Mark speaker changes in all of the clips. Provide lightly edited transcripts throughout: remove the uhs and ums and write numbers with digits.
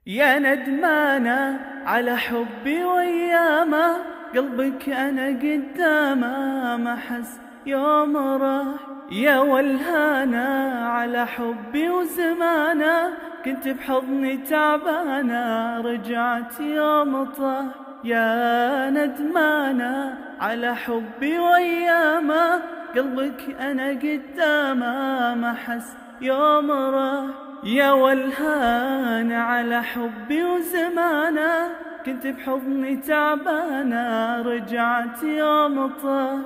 Speaker 1: يا ندمانة على حبي ويامه، قلبك أنا قدامه ما حس يوم راح. يا ولهانة على حبي وزمانه، كنت بحضني تعبانة رجعت يوم طاح. يا ندمانة على حبي ويامه، قلبك أنا قدامه ما حس يوم راح. يا ولهان على حبي وزمانه، كنت بحضني تعبانة رجعت يوم طاح.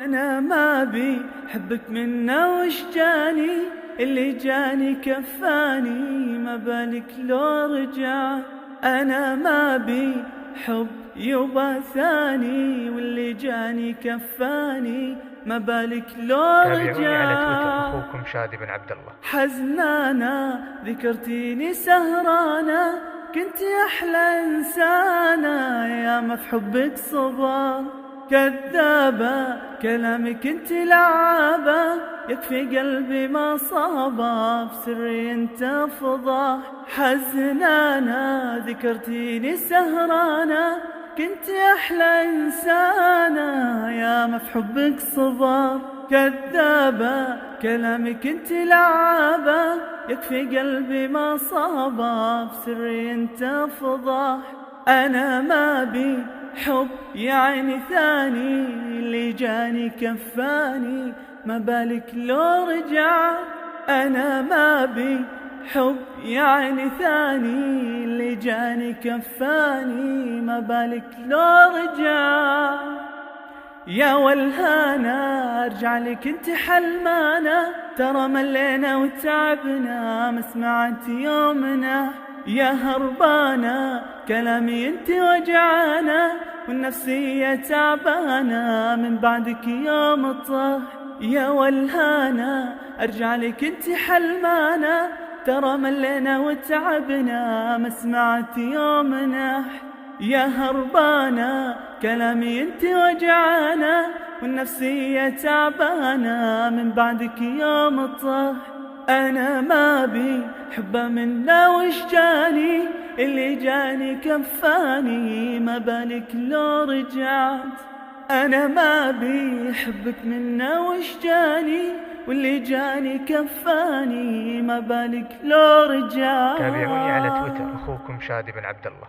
Speaker 1: أنا ما بي حبك منا وش جاني، اللي جاني كفاني ما بالك لو رجع. أنا ما بي حب يبا ثاني، واللي جاني كفاني ما بالك لو رجع.
Speaker 2: تابعوني على تويتر أخوكم شادي بن عبد الله.
Speaker 1: حزنانة ذكرتيني سهرانة، كنت أحلى إنسانة يا ما في حبك صبا. كذابة كلامك انت لعابة، يكفي قلبي ما صابه بسري انت فضاح. حزنانة ذكرتيني سهرانة، كنت أحلى إنسانة يا ما في حبك صبا. كذابة كلامك انت لعابة، يكفي قلبي ما صابه بسري انت فضاح. أنا ما بي حب يا عيني ثاني، اللي جاني كفاني ما بالك لو رجع. أنا ما بي حب يا عيني ثاني، اللي جاني كفاني ما بالك لو رجع. يا ولهانا ارجع لك انت حلمانة، ترى ملينا وتعبنا ما سمعت يومنا. يا هربانة كلامي انت وجعانة، والنفسية تعبانة من بعدك يوم طاح. يا ولهانا ارجع لك انت حلمانة، ترى ملينا وتعبنا ما سمعت يومنا. يا هربانة كلامي انت وجعانة، والنفسية تعبانة من بعدك يوم طاح. أنا ما بي حبه منا وش جاني، اللي جاني كفاني ما بالك لو رجعت. أنا ما بي حبك منا وش جاني، واللي جاني كفاني ما بالك لو رجعت.
Speaker 2: تابعوني على تويتر أخوكم شادي بن عبد الله.